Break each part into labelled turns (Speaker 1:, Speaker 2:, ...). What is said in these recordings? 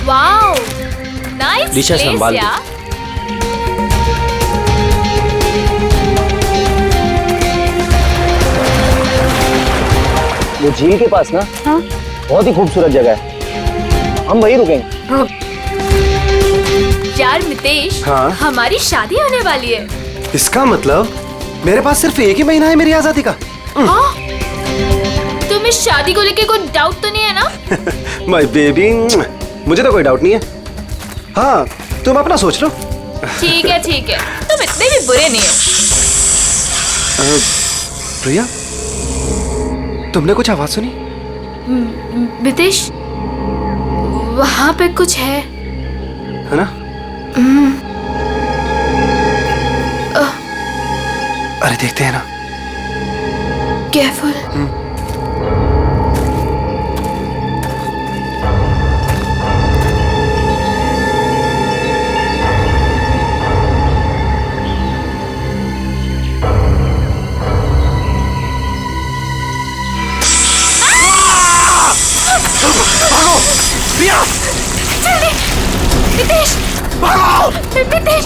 Speaker 1: Wow, nice
Speaker 2: दिशा संभाल लो। वो झील के पास ना, हाँ? बहुत ही खूबसूरत जगह है, हम वहीं रुकेंगे। हाँ।
Speaker 1: यार मितेश,
Speaker 3: हाँ?
Speaker 1: हमारी शादी होने वाली है।
Speaker 3: इसका मतलब मेरे पास सिर्फ एक ही महीना है मेरी आजादी का।
Speaker 1: हाँ? तुम्हें शादी को लेके कोई डाउट तो नहीं है ना?
Speaker 3: माय बेबी, मुझे तो कोई डाउट नहीं है। हाँ, तुम अपना सोच लो।
Speaker 1: ठीक है, तुम इतने भी बुरे नहीं हो।
Speaker 3: प्रिया, तुमने कुछ आवाज सुनी?
Speaker 1: मितेश, वहाँ पे कुछ है
Speaker 3: ना? अरे देखते हैं ना।
Speaker 1: केयरफुल।
Speaker 3: प्रिया!
Speaker 1: जल्दी! मितेश!
Speaker 3: भागो!
Speaker 1: मितेश!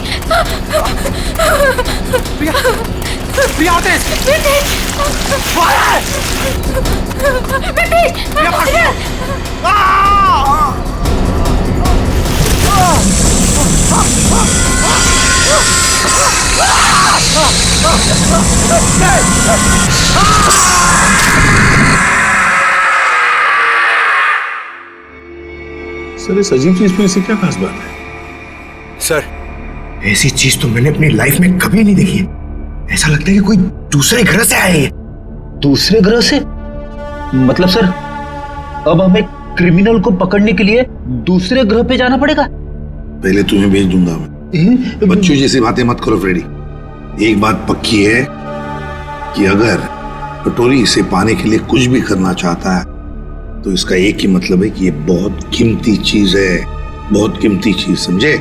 Speaker 3: प्रिया! प्रिया तेज!
Speaker 1: मितेश! मितेश!
Speaker 3: प्रिया भागो!
Speaker 4: सर, इस अजीब चीज में ऐसी क्या खास बात है?
Speaker 5: सर, ऐसी चीज तो मैंने अपनी लाइफ में कभी नहीं देखी है। ऐसा लगता है कि कोई दूसरे ग्रह से आए हैं।
Speaker 2: दूसरे ग्रह से? मतलब सर, अब हमें क्रिमिनल को पकड़ने के लिए दूसरे ग्रह पे जाना पड़ेगा?
Speaker 4: पहले तुम्हें भेज दूंगा मैं। बच्चों जैसी बातें मत करो फ्रेडी। एक बात पक्की है कि अगर कटोरी इसे पाने के लिए कुछ भी करना चाहता है तो इसका एक ही मतलब है कि ये बहुत कीमती चीज है, बहुत कीमती चीज, समझे?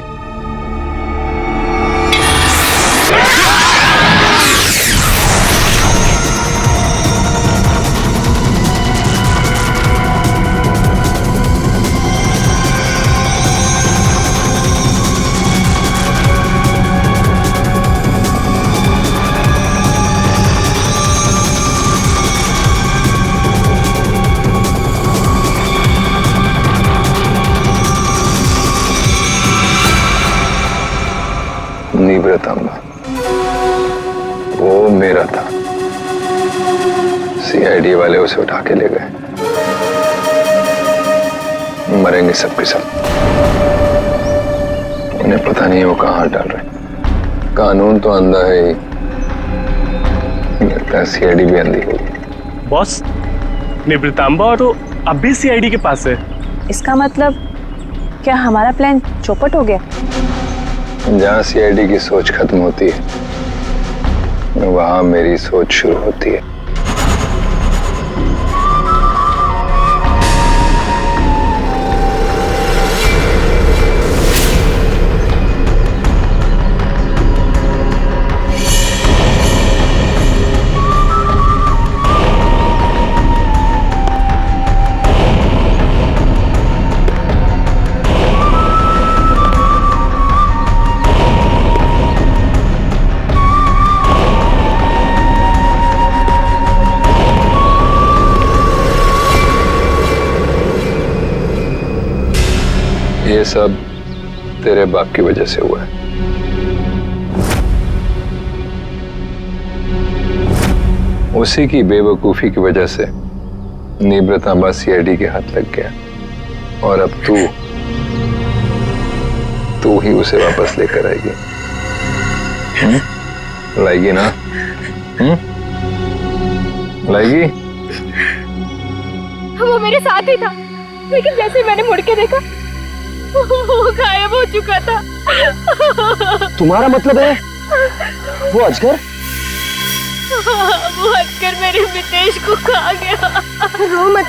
Speaker 6: निब्रतांबा, वो मेरा था। सीआईडी वाले उसे उठा के ले गए। मरेंगे सबके सब। उन्हें पता नहीं वो कहाँ डाल रहे। कानून तो अंधा है ही, लगता है सीआईडी भी अंधी होगी।
Speaker 7: बॉस, निब्रतांबा और वो अब भी सीआईडी के पास है।
Speaker 8: इसका मतलब क्या हमारा प्लान चौपट हो गया?
Speaker 6: जहाँ सीआईडी की सोच खत्म होती है, वहां मेरी सोच शुरू होती है। ये सब तेरे बाप की वजह से हुआ है। उसी की बेवकूफी की वजह से निब्रतांबा सीआईडी के हाथ लग गया और अब तू ही उसे वापस लेकर आएगी। लाएगी ना? लाएगी?
Speaker 1: वो मेरे साथ ही था, लेकिन जैसे मैंने मुड़ के देखा वो गायब हो चुका था।
Speaker 2: तुम्हारा मतलब है वो अजगर?
Speaker 1: वो हटकर मेरे मितेश को खा गया।
Speaker 9: रो मत,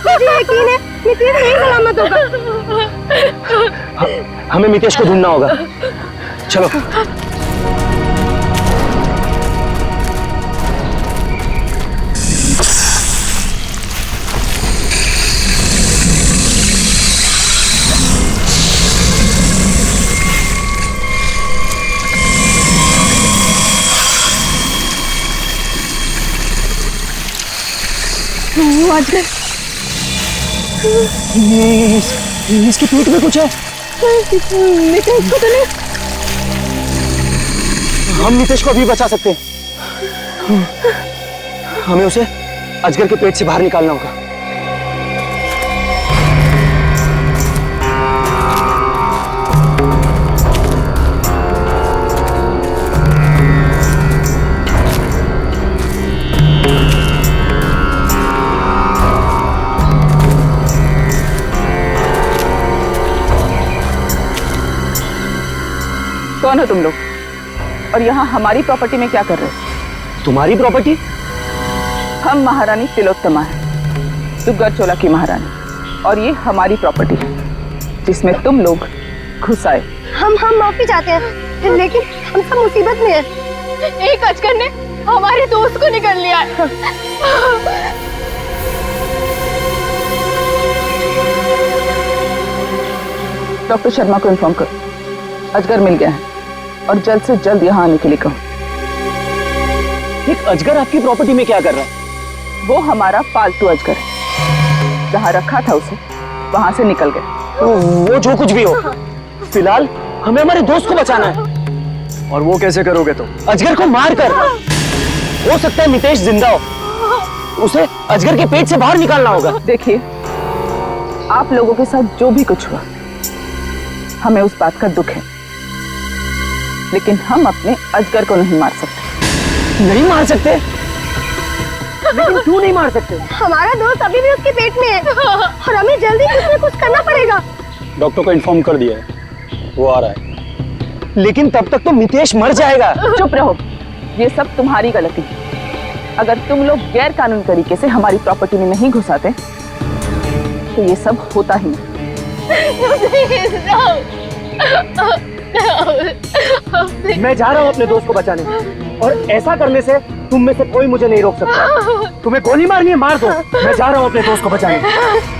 Speaker 9: मुझे यकीन है मितेश नहीं सलामत होगा।
Speaker 10: हमें मितेश को ढूंढना होगा, चलो। इसके पेट में कुछ है।
Speaker 9: मितेश को तो नहीं।
Speaker 10: हम मितेश को अभी बचा सकते हैं। हमें उसे अजगर के पेट से बाहर निकालना होगा।
Speaker 8: कौन हो तुम लोग और यहाँ हमारी प्रॉपर्टी में क्या कर रहे हो?
Speaker 10: तुम्हारी प्रॉपर्टी?
Speaker 8: हम महारानी तिलोत्तमा है, दुग्गरचोला की महारानी, और ये हमारी प्रॉपर्टी है जिसमें तुम लोग घुस आए।
Speaker 9: हम माफी चाहते हैं, लेकिन हम सब मुसीबत में हैं।
Speaker 1: एक अजगर ने हमारे दोस्त को निकल लिया है।
Speaker 8: डॉक्टर शर्मा को इन्फॉर्म करो, अजगर मिल गया है और जल्द से जल्द यहाँ आने के लिए कहो।
Speaker 10: एक अजगर आपकी प्रॉपर्टी में क्या कर रहा है?
Speaker 8: वो हमारा पालतू अजगर है, जहाँ रखा था उसे वहां से निकल गया।
Speaker 10: वो जो कुछ भी हो, फिलहाल हमें हमारे दोस्त को बचाना है।
Speaker 3: और वो कैसे करोगे तुम?
Speaker 10: अजगर को मार कर। हो सकता है मितेश जिंदा हो, उसे अजगर के पेट से बाहर निकालना होगा।
Speaker 8: देखिए, आप लोगों के साथ जो भी कुछ हुआ, हमें उस बात का दुख है, लेकिन हम अपने अजगर को नहीं मार सकते।
Speaker 10: नहीं मार सकते? लेकिन क्यों नहीं मार सकते?
Speaker 9: हमारा दोस्त अभी भी उसके पेट में है और हमें जल्दी कुछ न कुछ करना पड़ेगा।
Speaker 10: डॉक्टर को इन्फॉर्म कर दिया है, वो आ रहा है। लेकिन तब तक तो मितेश मर जाएगा।
Speaker 8: चुप रहो, ये सब तुम्हारी गलती है। अगर तुम लोग गैर कानूनी तरीके से हमारी प्रॉपर्टी में नहीं घुसाते तो ये सब होता ही नहीं।
Speaker 10: मैं जा रहा हूँ अपने दोस्त को बचाने, और ऐसा करने से तुम में से कोई मुझे नहीं रोक सकता। तुम्हें गोली मारनी है, मार दो। मैं जा रहा हूँ अपने दोस्त को बचाने।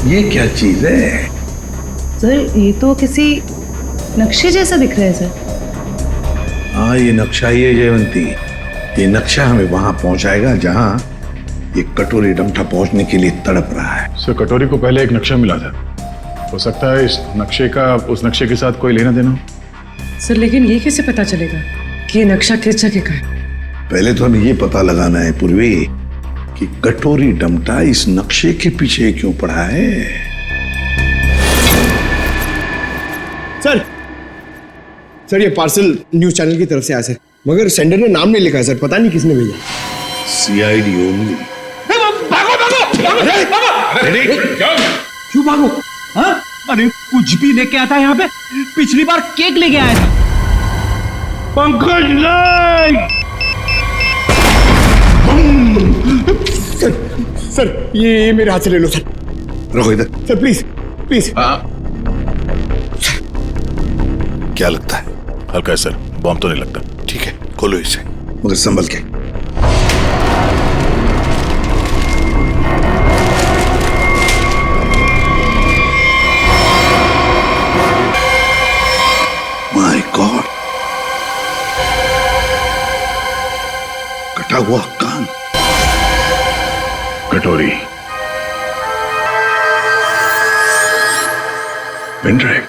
Speaker 4: ये क्या चीज है?
Speaker 11: सर, ये तो किसी नक्शे जैसा दिख रहा है सर।
Speaker 4: हाँ, ये नक्शा ही है जयवंती। ये नक्शा हमें वहां पहुंचाएगा जहां ये कटोरी डमठा पहुंचने के लिए तड़प रहा है।
Speaker 12: सर, कटोरी को पहले एक नक्शा मिला था। हो सकता है इस नक्शे का उस नक्शे के साथ कोई लेना देना हो।
Speaker 11: सर, लेकिन ये कैसे पता चलेगा कि ये नक्शा किस जगह का है?
Speaker 4: पहले तो हमें ये पता लगाना है पूर्वी कि कटोरी डमटा इस नक्शे के पीछे क्यों पड़ा है।
Speaker 5: सर ये पार्सल न्यूज चैनल की तरफ से आया सर, मगर सेंडर ने नाम नहीं लिखा है सर, पता नहीं किसने भेजा।
Speaker 4: CID only.
Speaker 10: क्यों भागो? हाँ? अरे कुछ भी लेके आता है यहाँ पे। पिछली बार केक लेके आया था,
Speaker 12: पंकज नहीं।
Speaker 5: सर ये मेरे हाथ से ले लो सर।
Speaker 4: रखो इधर।
Speaker 5: Sir please please.
Speaker 4: क्या लगता है?
Speaker 12: हल्का है सर, बॉम्ब तो नहीं लगता।
Speaker 4: ठीक है, खोलो इसे मगर संभल के। माय गॉड, कटा हुआ कान।
Speaker 12: कटोरी, पेन ड्राइव।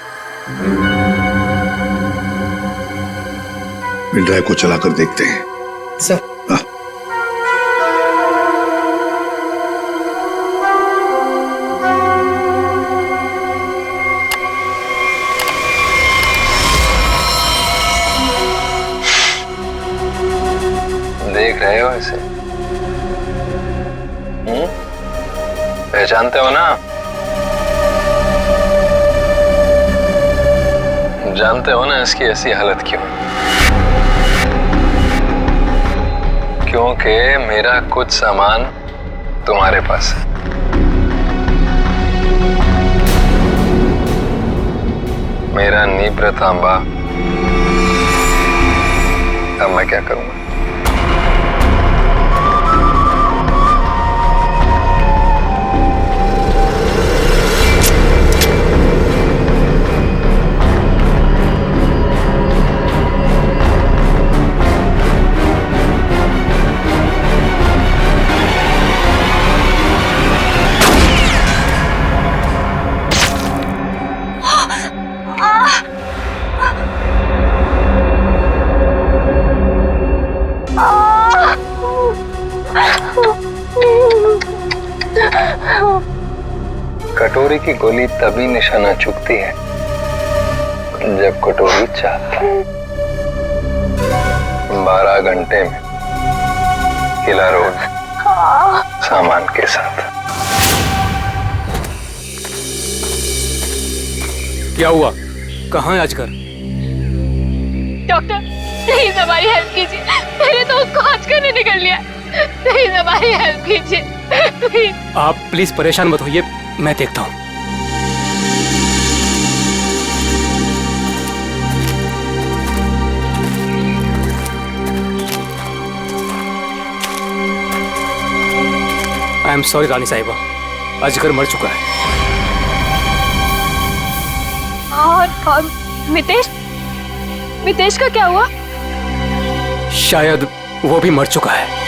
Speaker 4: पेन ड्राइव को चलाकर देखते हैं।
Speaker 11: सर।
Speaker 4: हाँ।
Speaker 6: देख रहे हो इसे? पहचानते हो ना? जानते हो ना इसकी ऐसी हालत क्यों? क्योंकि मेरा कुछ सामान तुम्हारे पास है। मेरा नीब्र तांबा। अब मैं क्या करूंगा? कटोरी की गोली तभी निशाना चुकती है जब कटोरी चाहता है। 12 घंटे में किला रोड सामान के साथ।
Speaker 10: क्या हुआ? कहाँ है अजगर?
Speaker 1: डॉक्टर प्लीज हमारी हेल्प कीजिए, मेरे दोस्त को अजगर ने निकल लिया। प्लीज हमारी हेल्प कीजिए प्लीज।
Speaker 10: आप प्लीज परेशान मत होइए, मैं देखता हूँ। आई एम सॉरी रानी साहिबा, अजगर मर चुका है।
Speaker 1: और मितेश, मितेश का क्या हुआ?
Speaker 10: शायद वो भी मर चुका है।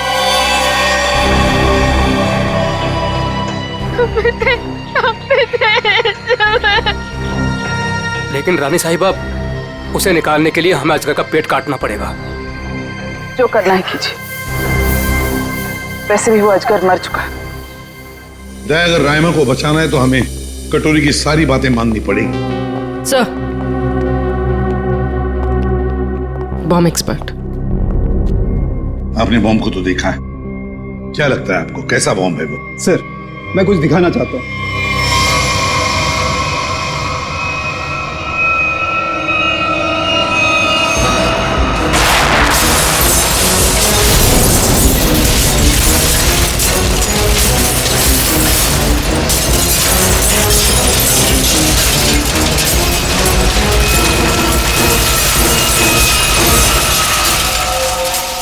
Speaker 10: लेकिन रानी साहिबा, उसे निकालने के लिए हमें अजगर का पेट काटना पड़ेगा।
Speaker 8: जो करना है कीजिए, वैसे भी वो अजगर मर चुका है।
Speaker 4: अगर रायमा को बचाना है तो हमें कटोरी की सारी बातें माननी पड़ेगी।
Speaker 11: Sir, bomb expert.
Speaker 4: आपने बॉम्ब को तो देखा है, क्या लगता है आपको कैसा बॉम्ब है वो?
Speaker 5: सर मैं कुछ दिखाना चाहता हूँ।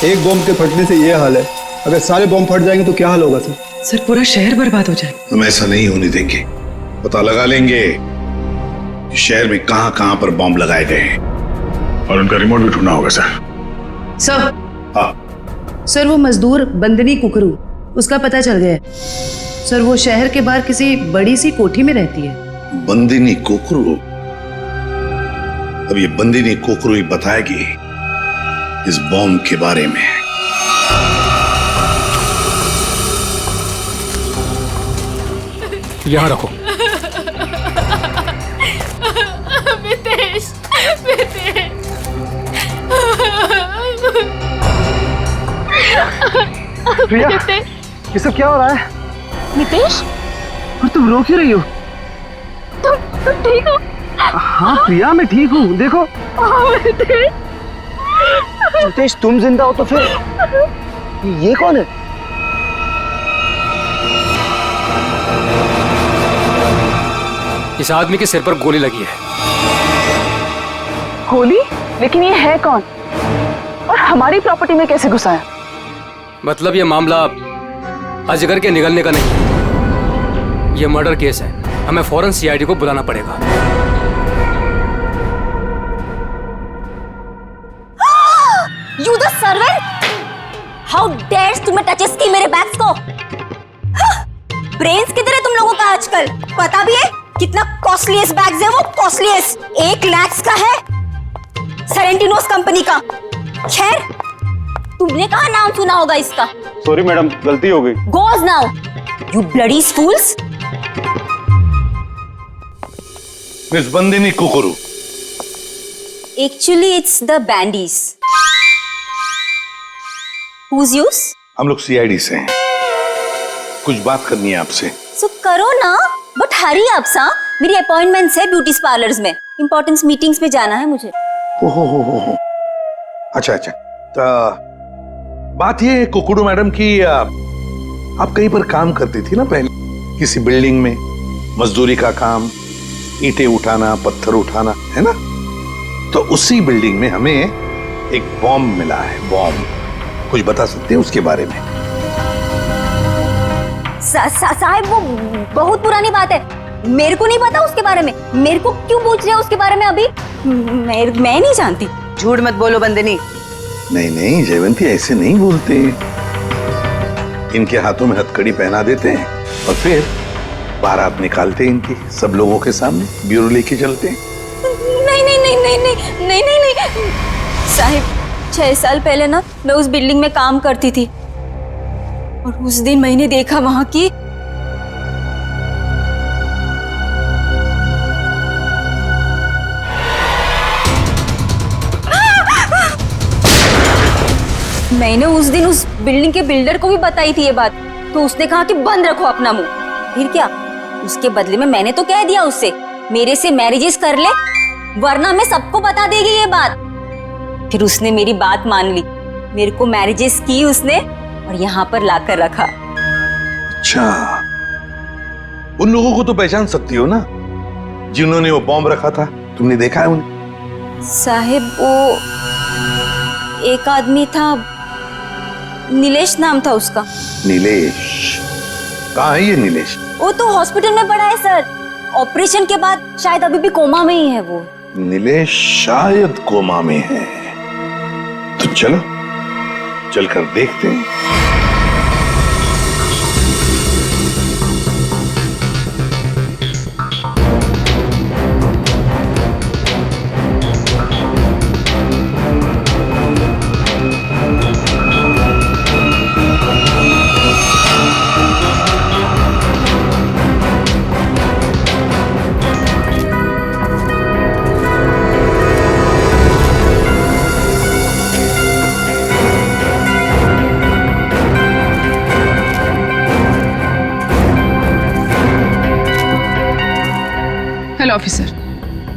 Speaker 5: एक बॉम्ब के फटने से ये हाल है, अगर सारे बॉम्ब फट जाएंगे तो क्या हाल होगा सर?
Speaker 11: सर पूरा शहर बर्बाद हो जाए।
Speaker 4: हम ऐसा नहीं होने देंगे, पता लगा लेंगे कि शहर में कहां कहां पर बॉम्ब लगाए गए हैं।
Speaker 12: और उनका रिमोट भी ढूंढना होगा सर।
Speaker 11: सर।
Speaker 4: हाँ
Speaker 11: सर वो मजदूर बंदनी कुकरू, उसका पता चल गया है। सर वो शहर के बाहर किसी बड़ी सी कोठी में रहती है।
Speaker 4: बंदिनी कोकरू? अब ये बंदिनी कोकरू ही बताएगी इस बॉम्ब के बारे में।
Speaker 10: यहाँ रखो।
Speaker 1: मितेश, मितेश।
Speaker 10: प्रिया, ये सब क्या हो रहा है?
Speaker 1: मितेश,
Speaker 10: और तुम रो क्यों रही हो?
Speaker 1: तुम ठीक हो?
Speaker 10: हाँ प्रिया, मैं ठीक हूँ। देखो
Speaker 1: मितेश,
Speaker 10: रितेश तुम जिंदा हो तो फिर ये कौन है?
Speaker 13: इस आदमी के सिर पर गोली लगी है।
Speaker 8: गोली? लेकिन ये है कौन और हमारी प्रॉपर्टी में कैसे घुसा है?
Speaker 13: मतलब ये मामला अजगर के निगलने का नहीं, ये मर्डर केस है। हमें फौरन सीआईडी को बुलाना पड़ेगा।
Speaker 9: You the servant! How dares तुम्हें टचेस की मेरे बैग्स को? ब्रेन्स किधर है तुम लोगों का आजकल? पता भी है कितना कॉस्टलीस्ट बैग्स है वो? कॉस्टलीस्ट 1 लाख का है, सेरेंटिनोस कंपनी का। खैर तुमने कहाँ नाम सुना होगा इसका?
Speaker 12: सॉरी मैडम, गलती हो गई।
Speaker 9: Goes now, you bloody fools!
Speaker 4: Miss Bandini Kukru.
Speaker 9: Actually it's the bandies. Who's yours?
Speaker 4: हम लोग सीआईडी से हैं, कुछ बात करनी है आपसे।
Speaker 9: So करो ना, बट हरी आप सा, मेरी अपॉइंटमेंट्स है ब्यूटी पार्लर्स में, इंपॉर्टेंस मीटिंग्स में जाना है मुझे।
Speaker 4: हो। अच्छा तो बात ये है कुकड़ू मैडम की, आप कहीं पर काम करती थी ना पहले, किसी बिल्डिंग में मजदूरी का काम, ईंटें उठाना, पत्थर उठाना, है ना? तो उसी बिल्डिंग में हमें एक बॉम्ब मिला है। बॉम्ब, कुछ बता सकते हैं उसके बारे में?
Speaker 9: साहब वो बहुत पुरानी बात है, मेरे को नहीं पता उसके बारे में। मेरे को क्यों पूछ रहे हो उसके बारे में अभी? मैं नहीं जानती।
Speaker 11: झूठ मत बोलो बंदनी।
Speaker 4: नहीं जयवंती, ऐसे नहीं बोलते। इनके हाथों में हथकड़ी पहना देते हैं और फिर बारात निकालते हैं इनकी, सब लोगों के सामने ब्यूरो लेके चलते हैं।
Speaker 9: नहीं साहिब, 6 साल पहले ना मैं उस बिल्डिंग में काम करती थी और उस दिन मैंने देखा वहां की मैंने उस दिन उस बिल्डिंग के बिल्डर को भी बताई थी ये बात, तो उसने कहा कि बंद रखो अपना मुंह। फिर क्या, उसके बदले में मैंने तो कह दिया उससे मेरे से मैरिजेस कर ले, वरना मैं सबको बता देगी ये बात। फिर उसने मेरी बात मान ली, मेरे को मैरिजेस की उसने और यहाँ पर लाकर रखा।
Speaker 4: अच्छा, उन लोगों को तो पहचान सकती हो ना जिन्होंने वो बॉम्ब रखा था? तुमने देखा है उन्हें?
Speaker 9: साहिब वो एक आदमी था, नीलेश नाम था उसका।
Speaker 4: नीलेश? कहाँ है ये नीलेश?
Speaker 9: वो तो हॉस्पिटल में पड़ा है सर, ऑपरेशन के बाद शायद अभी भी कोमा में ही है वो।
Speaker 4: नीलेश शायद कोमा में है, तो चलो चलकर देखते हैं।
Speaker 8: हेलो ऑफिसर,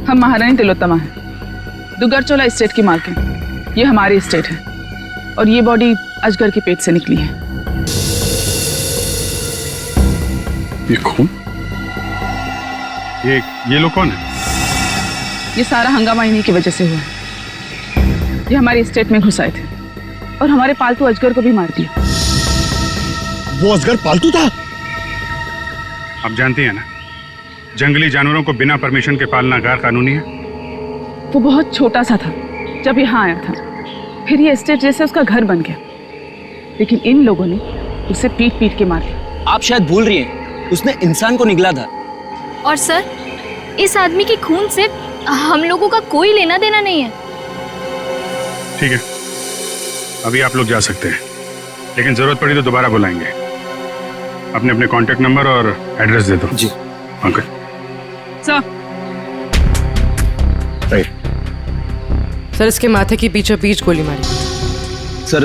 Speaker 8: हम महारानी तिलोत्तमा हैं, दुगरचोला स्टेट की मालकिन। ये हमारी स्टेट है और ये बॉडी अजगर के पेट से निकली है।
Speaker 12: ये कौन? ये लोग कौन है?
Speaker 8: ये सारा हंगामा इन्हीं की वजह से हुआ है। ये हमारी स्टेट में घुस आए थे और हमारे पालतू अजगर को भी मार दिया।
Speaker 5: वो अजगर पालतू था?
Speaker 12: आप जानती हैं ना, जंगली जानवरों को बिना परमिशन के पालना गैर कानूनी है।
Speaker 8: वो बहुत छोटा सा था जब यहाँ आया था, फिर ये स्टेट जैसे उसका घर बन गया, लेकिन इन लोगों ने उसे पीट पीट के मार दिया।
Speaker 10: आप शायद भूल रही हैं, उसने इंसान को निगला था।
Speaker 1: और सर, इस आदमी के खून से हम लोगों का कोई लेना देना नहीं है।
Speaker 12: ठीक है, अभी आप लोग जा सकते हैं, लेकिन जरूरत पड़ी तो दोबारा बुलाएंगे। अपने अपने कांटेक्ट नंबर और एड्रेस दे दो।
Speaker 10: जी
Speaker 12: अंकल।
Speaker 11: सर, इसके माथे की पीछे पीछ गोली मारी।
Speaker 2: सर,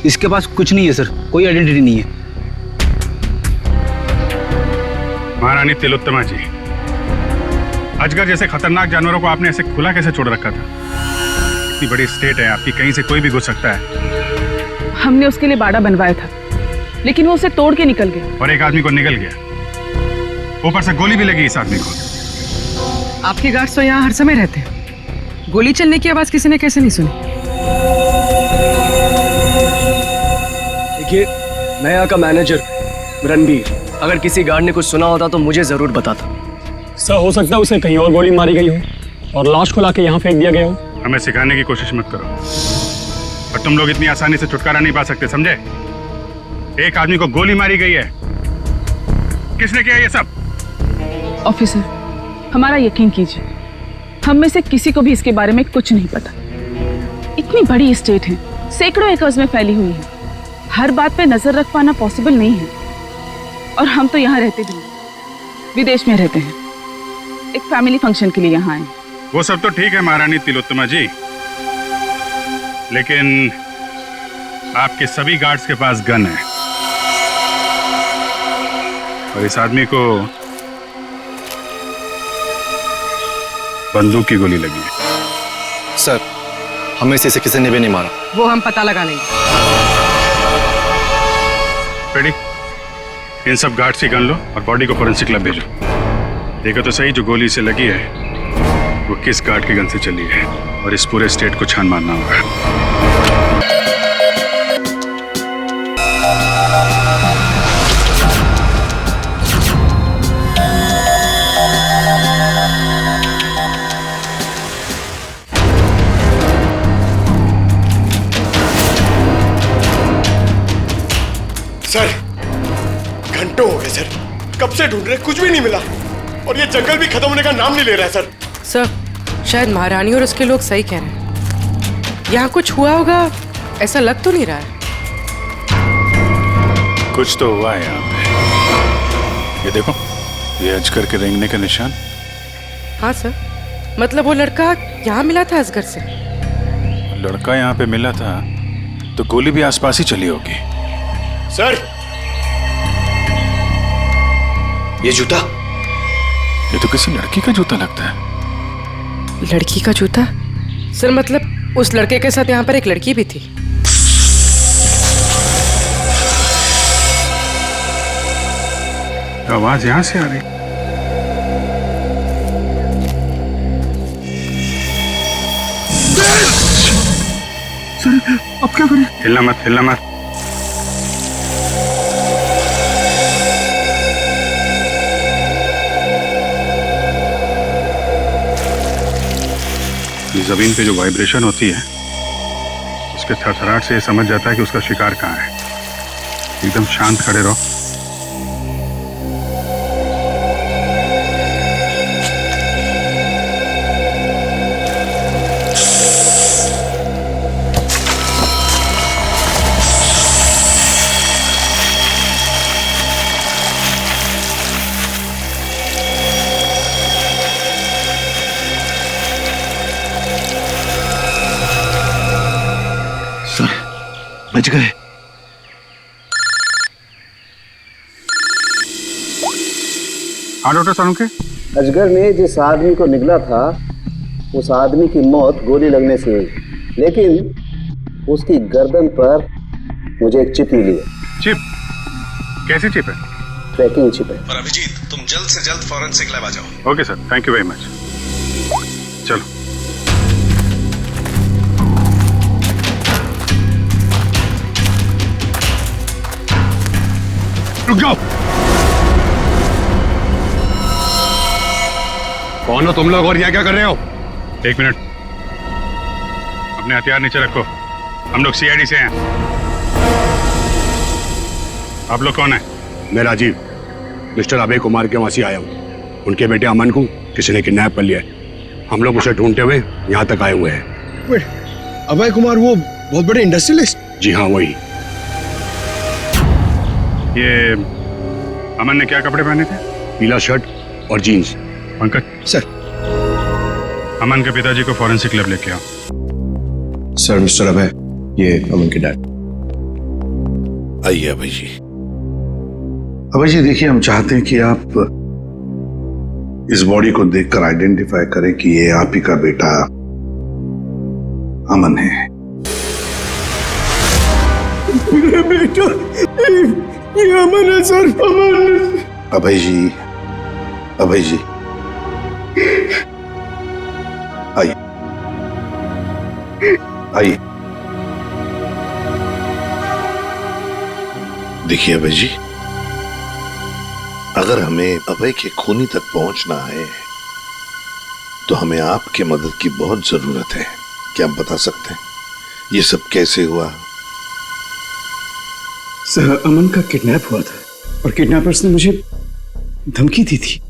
Speaker 2: इसके पास कुछ नहीं है सर, कोई आइडेंटिटी नहीं है।
Speaker 12: महारानी तिलोत्तमा जी, अजगर जैसे खतरनाक जानवरों को आपने ऐसे खुला कैसे छोड़ रखा था? इतनी बड़ी स्टेट है आपकी, कहीं से कोई भी घुस सकता है।
Speaker 8: हमने उसके लिए बाड़ा बनवाया था, लेकिन वो उसे तोड़ के निकल गया।
Speaker 12: और एक आदमी को निकल गया, ऊपर से गोली भी लगी इस आदमी को।
Speaker 11: आपके गार्ड्स तो यहाँ हर समय रहते हैं, गोली चलने की आवाज किसी ने कैसे नहीं सुनी?
Speaker 10: देखिए, मैं यहाँ का मैनेजर रणबीर, अगर किसी गार्ड ने कुछ सुना होता तो मुझे जरूर बताता।
Speaker 7: सर, हो सकता है उसे कहीं और गोली मारी गई हो और लाश को लाके यहाँ फेंक दिया गया हो।
Speaker 12: हमें सिखाने की कोशिश मत करो, और तुम लोग इतनी आसानी से छुटकारा नहीं पा सकते, समझे? एक आदमी को गोली मारी गई है, किसने किया ये सब?
Speaker 8: ऑफिसर, हमारा यकीन कीजिए, हम में से किसी को भी इसके बारे में कुछ नहीं पता। इतनी बड़ी स्टेट है, सैकड़ों एकर्स में फैली हुई है, हर बात पे नजर रख पाना पॉसिबल नहीं है। और हम तो यहाँ रहते भी नहीं, विदेश में रहते हैं, एक फैमिली फंक्शन के लिए यहाँ आए।
Speaker 12: वो सब तो ठीक है महारानी तिलोत्तमा जी, लेकिन आपके सभी गार्ड्स के पास गन है, और इस आदमी को बंदूक की गोली लगी है।
Speaker 3: सर, हमें से इसे किसी ने भी नहीं मारा।
Speaker 11: वो हम पता लगा लेंगे।
Speaker 12: रेडी? इन सब गार्ड्स की गन लो और बॉडी को फोरेंसिक लैब भेजो। देखो तो सही, जो गोली से लगी है वो किस गार्ड की गन से चली है, और इस पूरे स्टेट को छान मारना होगा।
Speaker 5: सर, घंटों हो गए सर, कब से ढूंढ रहे, कुछ भी नहीं मिला, और ये जंगल भी खत्म होने का नाम नहीं ले रहा है सर।
Speaker 11: सर, शायद महारानी और उसके लोग सही कह रहे हैं, यहाँ कुछ हुआ होगा, ऐसा लग तो नहीं रहा है।
Speaker 12: कुछ तो हुआ है यहाँ पे। ये देखो, ये अजगर के रेंगने का निशान।
Speaker 11: हाँ सर, मतलब वो लड़का यहाँ मिला था असगर से।
Speaker 12: लड़का यहाँ पे मिला था तो गोली भी आसपास ही चली होगी।
Speaker 5: सर,
Speaker 3: ये जूता,
Speaker 12: ये तो किसी लड़की का जूता लगता है।
Speaker 11: लड़की का जूता? सर, मतलब उस लड़के के साथ यहाँ पर एक लड़की भी थी।
Speaker 12: आवाज यहाँ से आ रही। सर, अब क्या करें? हिलना मत, हिलना मत। जमीन पे जो वाइब्रेशन होती है, उसके थरथराहट से ये समझ जाता है कि उसका शिकार कहाँ है। एकदम शांत खड़े रहो।
Speaker 4: बच गए।
Speaker 12: हाँ डॉक्टर सालुंके,
Speaker 14: अजगर ने जिस आदमी को निगला था, उस आदमी की मौत गोली लगने से हुई, लेकिन उसकी गर्दन पर मुझे एक चिप मिली है।
Speaker 12: चिप? कैसी चिप है?
Speaker 14: ट्रैकिंग चिप है।
Speaker 3: और अभिजीत, तुम जल्द से जल्द फॉरेंसिक लैब आ जाओ।
Speaker 12: Okay sir, thank you very much. चलो। रुक जाओ।
Speaker 15: कौन हो तुम लोग और यहाँ क्या कर रहे हो?
Speaker 12: एक मिनट, अपने हथियार नीचे रखो, हम लोग सीआईडी से हैं। आप लोग कौन है?
Speaker 15: मैं राजीव, मिस्टर अभय कुमार के वहां से आया हूँ। उनके बेटे अमन को किसी ने किडनैप कर लिया है। हम लोग उसे ढूंढते हुए यहाँ तक आए हुए हैं।
Speaker 5: अभय कुमार वो बहुत बड़े इंडस्ट्रियलिस्ट?
Speaker 15: जी हाँ, वही।
Speaker 12: ये अमन ने क्या कपड़े पहने थे?
Speaker 15: पीला शर्ट और जीन्स।
Speaker 12: पंकज
Speaker 5: सर,
Speaker 12: अमन के पिताजी को फॉरेंसिक लैब लेके आओ।
Speaker 5: सर, मिस्टर अभय, ये अमन के डैड।
Speaker 4: आइए अभय जी। अभय जी देखिए, हम चाहते हैं कि आप इस बॉडी को देखकर आइडेंटिफाई करें कि ये आप ही का बेटा अमन है।
Speaker 5: मेरा बेटा, ये अमन है सर, अमन।
Speaker 4: अभय जी, अभय जी आइए, आइए। देखिए अभय जी, अगर हमें अभय के खूनी तक पहुंचना है तो हमें आपके मदद की बहुत जरूरत है। क्या आप बता सकते हैं ये सब कैसे हुआ?
Speaker 5: सर, अमन का किडनैप हुआ था और किडनैपर्स ने मुझे धमकी दी थी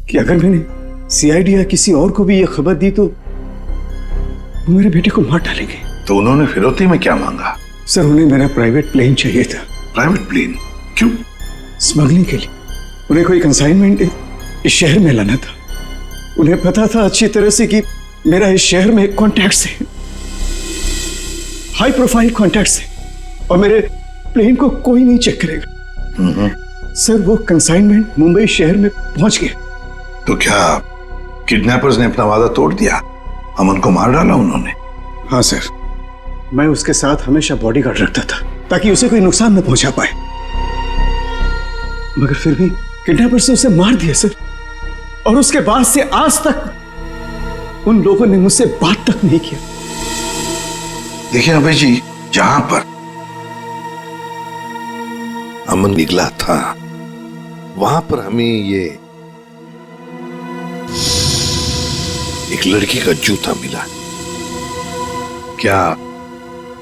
Speaker 5: कि अगर मैंने सीआईडी या किसी और को भी यह खबर दी तो वो मेरे बेटे को मार डालेंगे।
Speaker 4: तो उन्होंने फिरौती में क्या मांगा?
Speaker 5: सर, उन्हें मेरा प्राइवेट प्लेन चाहिए था।
Speaker 4: Private plane? क्यों?
Speaker 5: स्मगलिंग के लिए। उन्हें कोई कंसाइनमेंट इस शहर में लाना था। उन्हें पता था अच्छी तरह से कि मेरा इस शहर में कॉन्टैक्ट्स है, हाई प्रोफाइल कॉन्टैक्ट्स है, और मेरे प्लेन को कोई नहीं चेक करेगा। सर, वो कंसाइनमेंट मुंबई शहर में पहुंच गया।
Speaker 4: तो क्या किडनैपर्स ने अपना वादा तोड़ दिया? अमन को मार डाला उन्होंने?
Speaker 5: हाँ सर, मैं उसके साथ हमेशा बॉडीगार्ड रखता था ताकि उसे कोई नुकसान न पहुंचा पाए, मगर फिर भी किडनैपर्स ने उसे मार दिया सर। और उसके बाद से आज तक उन लोगों ने मुझसे बात तक नहीं किया।
Speaker 4: देखिए अभय जी, जहां पर अमन निकला था वहां पर हमें ये एक लड़की का जूता मिला। क्या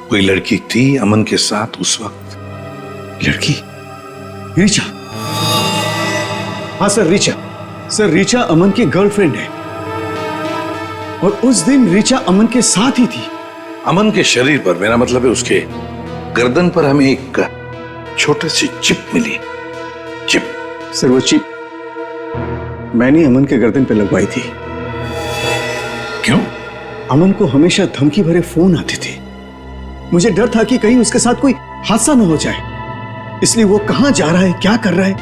Speaker 4: कोई लड़की थी अमन के साथ उस वक्त?
Speaker 5: लड़की? रीचा? हाँ सर, रीचा। सर, रीचा अमन की गर्लफ्रेंड है और उस दिन रीचा अमन के साथ ही थी।
Speaker 4: अमन के शरीर पर, मेरा मतलब है उसके गर्दन पर, हमें एक छोटी सी चिप मिली। चिप?
Speaker 5: सर, वो चिप मैंने अमन के गर्दन पे लगवाई थी।
Speaker 4: क्यों?
Speaker 5: अमन को हमेशा धमकी भरे फोन आते थे। मुझे डर था कि कहीं उसके साथ कोई हादसा न हो जाए, इसलिए वो कहां जा रहा है, क्या कर रहा है,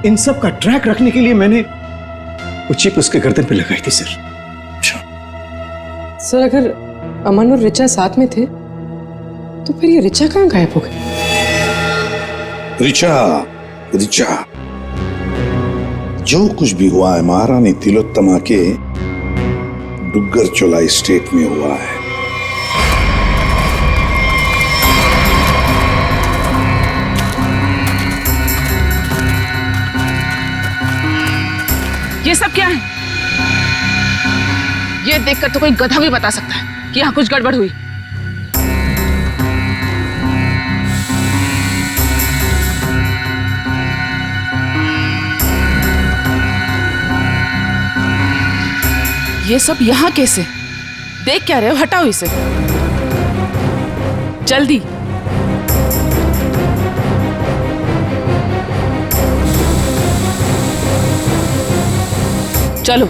Speaker 5: इन सब का ट्रैक रखने के लिए मैंने वो चिप उसके गर्दन पे लगाई थी सर।
Speaker 16: सर, अगर अमन और रिचा साथ में थे तो फिर ये रिचा कहां गायब हो गई?
Speaker 4: रिचा, रिचा, जो कुछ भी हुआ है महारानी तिलोत्तमा के डुग्गर चोलाई स्टेट में हुआ है।
Speaker 8: ये सब क्या है? ये देखकर तो कोई गधा भी बता सकता है कि यहाँ कुछ गड़बड़ हुई। ये सब यहाँ कैसे? देख क्या रहे हो? हटाओ इसे जल्दी। चलो।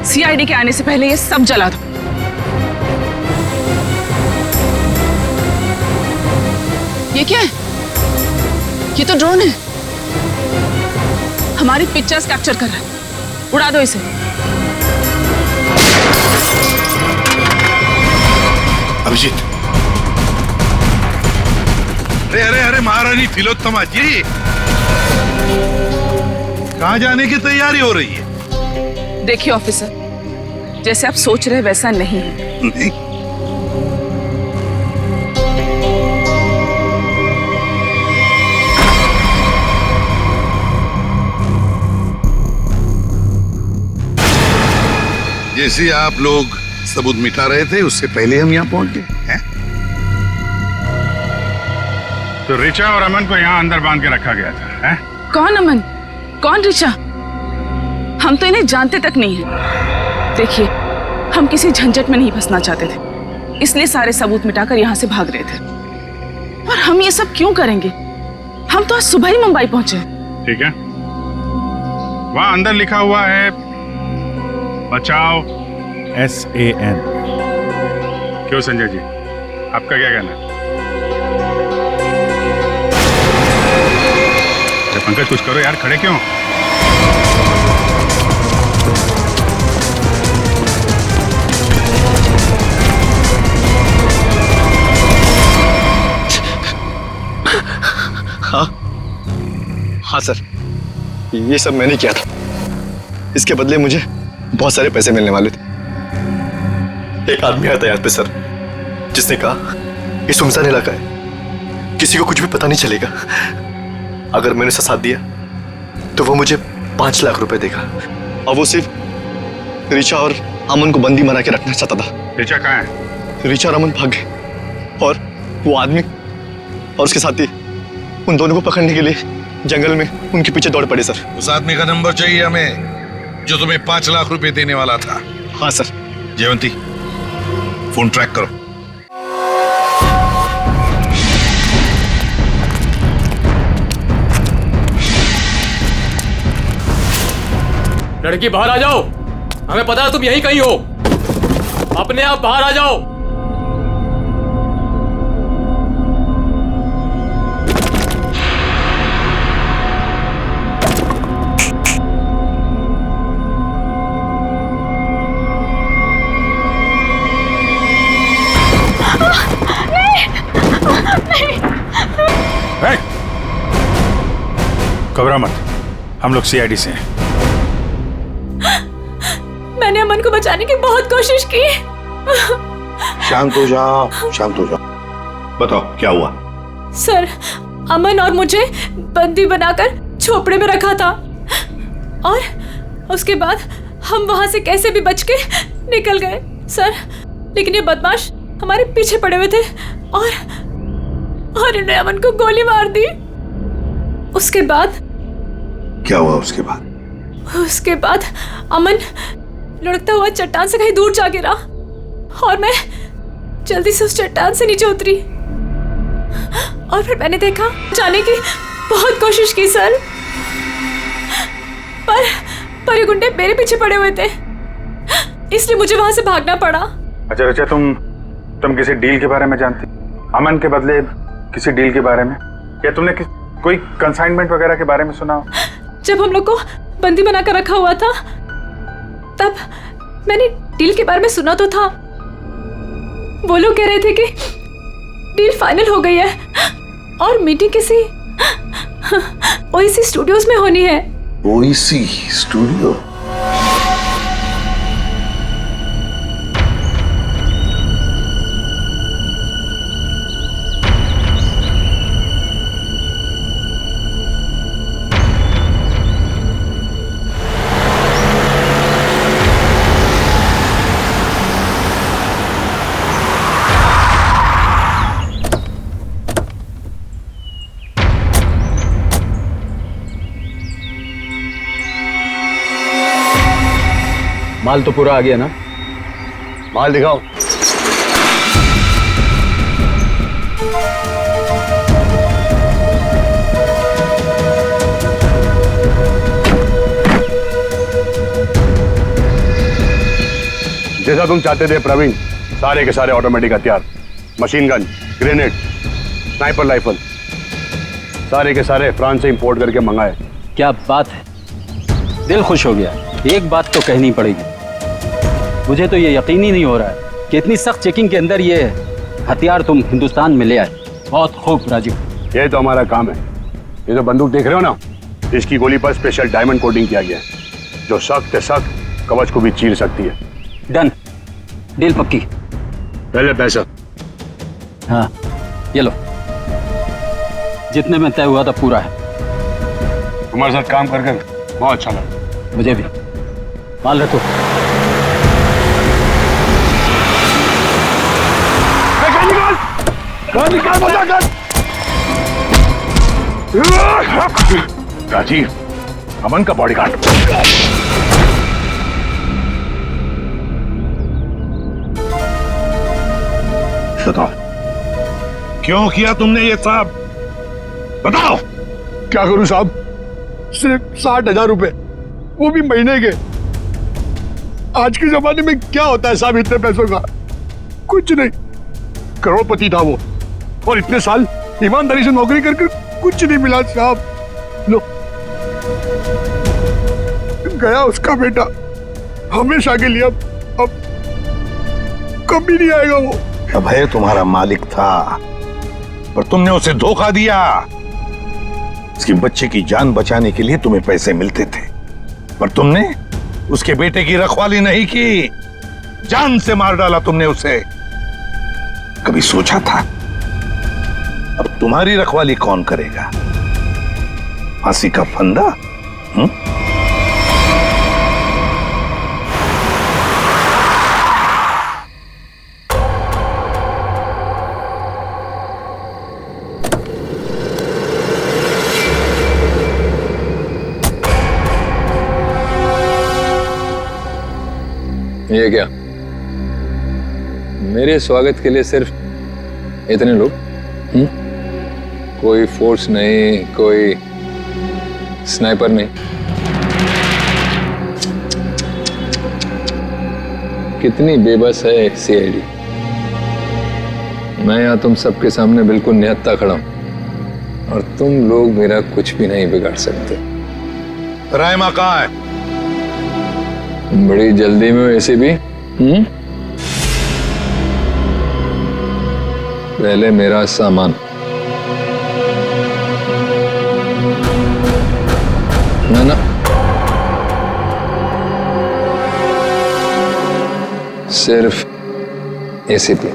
Speaker 8: सीआईडी के आने से पहले ये सब जला दो। ये क्या है? ये तो ड्रोन है, हमारी पिक्चर्स कैप्चर कर रहा है। उड़ा दो इसे।
Speaker 4: अभिजीत, अरे अरे अरे महारानी तिलोत्तमा जी, कहां जाने की तैयारी हो रही है?
Speaker 8: देखिए ऑफिसर, जैसे आप सोच रहे वैसा नहीं है।
Speaker 4: नहीं? जैसे आप लोग सबूत मिटा रहे थे उससे पहले हम यहाँ पहुंच गए हैं।
Speaker 12: तो रिचा और अमन को यहाँ अंदर बांध के रखा गया था, हैं?
Speaker 8: कौन अमन, कौन रिचा? हम तो इन्हें जानते तक नहीं है। देखिए, हम किसी झंझट में नहीं फंसना चाहते थे, इसलिए सारे सबूत मिटाकर यहाँ से भाग रहे थे। और हम ये सब क्यों करेंगे? हम तो आज सुबह ही मुंबई पहुंचे।
Speaker 12: ठीक है, वहां अंदर लिखा हुआ है बचाओ SAN। क्यों संजय जी, आपका क्या कहना है? पंकज कुछ करो यार, खड़े क्यों?
Speaker 5: हाँ सर, ये सब मैंने किया था। इसके बदले मुझे बहुत सारे पैसे मिलने वाले थे। एक आदमी आया था यहाँ पे सर, जिसने कहा ये सुनसान इलाका है, किसी को कुछ भी पता नहीं चलेगा। अगर मैंने उसका साथ दिया तो वो मुझे 5 लाख रुपए देगा। और वो सिर्फ ऋचा और अमन को बंदी बना के रखना चाहता था।
Speaker 12: ऋचा कहाँ है?
Speaker 5: ऋचा और अमन भाग गए और वो आदमी और उसके साथी उन दोनों को पकड़ने के लिए जंगल में उनके पीछे दौड़ पड़े सर।
Speaker 4: उस आदमी का नंबर चाहिए हमें, जो तुम्हें 5 लाख रुपए देने वाला था।
Speaker 5: हाँ सर।
Speaker 4: जयवंती, फोन ट्रैक करो।
Speaker 13: लड़की बाहर आ जाओ, हमें पता है तुम यहीं कहीं हो। अपने आप बाहर आ जाओ।
Speaker 12: घबरा मत, हम लोग सीआईडी से हैं।
Speaker 1: मैंने अमन को बचाने की बहुत कोशिश की।
Speaker 4: शांत हो जाओ, शांत हो जाओ। बताओ क्या हुआ?
Speaker 1: सर, अमन और मुझे बंदी बनाकर झोपड़े में रखा था और उसके बाद हम वहां से कैसे भी बच के निकल गए सर। लेकिन ये बदमाश हमारे पीछे पड़े हुए थे और इन्होंने अमन को गोली मार दी। उसके बाद
Speaker 4: क्या हुआ? उसके बाद
Speaker 1: अमन लुढ़कता हुआ चट्टान से कहीं दूर जा गिरा और मैं जल्दी से उस चट्टान से नीचे उतरी और फिर मैंने देखा, जाने की बहुत कोशिश की सर, पर ये गुंडे मेरे पीछे पड़े हुए थे, इसलिए मुझे वहां से भागना पड़ा।
Speaker 12: अच्छा ऋचा, तुम किसी डील के बारे में जानती? अमन के बदले किसी डील के बारे में? या तुमने कोई कंसाइनमेंट वगैरह के बारे में सुना?
Speaker 1: जब हम लोग को बंदी बनाकर रखा हुआ था तब मैंने डील के बारे में सुना तो था। वो लोग कह रहे थे कि डील फाइनल हो गई है और मीटिंग किसी ओएसी स्टूडियोज में होनी है।
Speaker 4: ओएसी स्टूडियो?
Speaker 5: माल तो पूरा आ गया ना? माल दिखाओ।
Speaker 15: जैसा तुम चाहते थे प्रवीण, सारे के सारे ऑटोमेटिक हथियार, machine gun, grenade, sniper rifle, सारे के सारे फ्रांस से इंपोर्ट करके मंगाए।
Speaker 17: क्या बात है, दिल खुश हो गया। एक बात तो कहनी पड़ेगी, मुझे तो ये यकीन ही नहीं हो रहा है कि इतनी सख्त चेकिंग के अंदर ये हथियार तुम हिंदुस्तान में ले आए। बहुत खूब राजीव,
Speaker 15: ये तो हमारा काम है। ये तो बंदूक देख रहे हो ना, इसकी गोली पर स्पेशल डायमंड कोटिंग किया गया है, जो सख्त सख्त कवच को भी चीर सकती है।
Speaker 17: डन, डील पक्की।
Speaker 15: पहले पैसा।
Speaker 17: हाँ ये लो, जितने में तय हुआ था पूरा है।
Speaker 15: तुम्हारे साथ काम करके बहुत अच्छा लगा।
Speaker 17: मुझे भी। माल रखो।
Speaker 15: राजीव, अमन का बॉडीगार्ड।
Speaker 4: बताओ क्यों किया तुमने ये सब? बताओ।
Speaker 15: क्या करूं साहब, सिर्फ 60,000 रुपए, वो भी महीने के। आज के जमाने में क्या होता है साहब इतने पैसों का? कुछ नहीं। करोड़पति था वो, और इतने साल ईमानदारी से नौकरी करके कुछ नहीं मिला साहब। लो, गया उसका बेटा, हमेशा के लिए। अब कभी नहीं आएगा वो।
Speaker 4: अभय तुम्हारा मालिक था, पर तुमने उसे धोखा दिया। उसकी बच्चे की जान बचाने के लिए तुम्हें पैसे मिलते थे, पर तुमने उसके बेटे की रखवाली नहीं की, जान से मार डाला तुमने उसे। कभी सोचा था अब तुम्हारी रखवाली कौन करेगा? फांसी का फंदा?
Speaker 6: ये क्या? मेरे स्वागत के लिए सिर्फ इतने लोग? कोई फोर्स नहीं, कोई स्नाइपर नहीं? कितनी बेबस है सीआईडी। मैं यहाँ तुम सबके सामने बिल्कुल निहत्था खड़ा हूं और तुम लोग मेरा कुछ भी नहीं बिगाड़ सकते।
Speaker 4: रायमा कहाँ है?
Speaker 6: बड़ी जल्दी में वैसे भी। पहले मेरा सामान। ना सिर्फ एसीपी।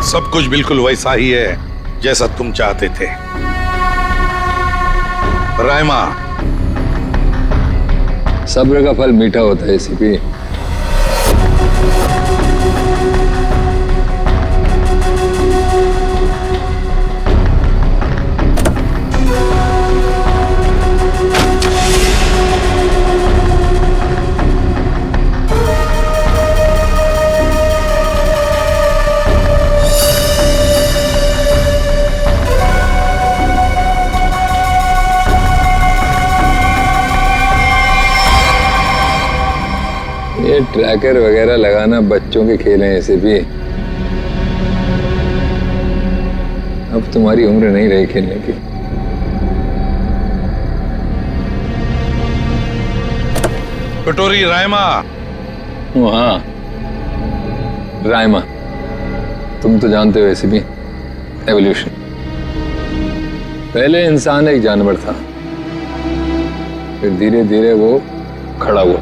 Speaker 4: सब कुछ बिल्कुल वैसा ही है जैसा तुम चाहते थे। रायमा,
Speaker 6: सब्र का फल मीठा होता है एसीपी। ये ट्रैकर वगैरह लगाना बच्चों के खेल हैं ऐसे भी। अब तुम्हारी उम्र नहीं रही खेलने की।
Speaker 4: कटोरी रायमा।
Speaker 6: हाँ, रायमा। तुम तो जानते हो ऐसे भी एवोल्यूशन। पहले इंसान एक जानवर था, फिर धीरे धीरे वो खड़ा हुआ,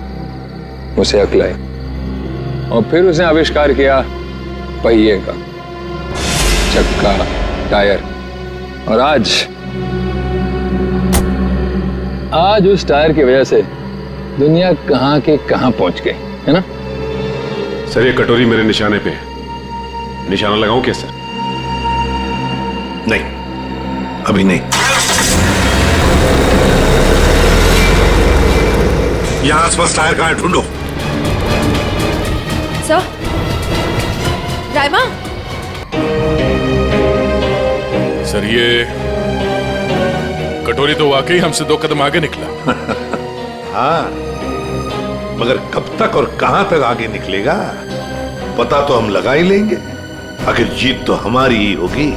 Speaker 6: उसे अक्ल आई और फिर उसने आविष्कार किया पहिए का, चक्का, टायर। और आज उस टायर की वजह से दुनिया कहां के कहां पहुंच गई है ना।
Speaker 12: सर ये कटोरी मेरे निशाने पे है, निशाना लगाऊं क्या सर?
Speaker 4: नहीं, अभी नहीं। यहां आसपास टायर कहां है, ढूंढो।
Speaker 1: सर, रायमा।
Speaker 18: सर ये कटोरी तो वाकई हमसे 2 कदम आगे निकला।
Speaker 4: हाँ, मगर कब तक और कहां तक आगे निकलेगा पता तो हम लगा ही लेंगे। आखिर जीत तो हमारी ही होगी।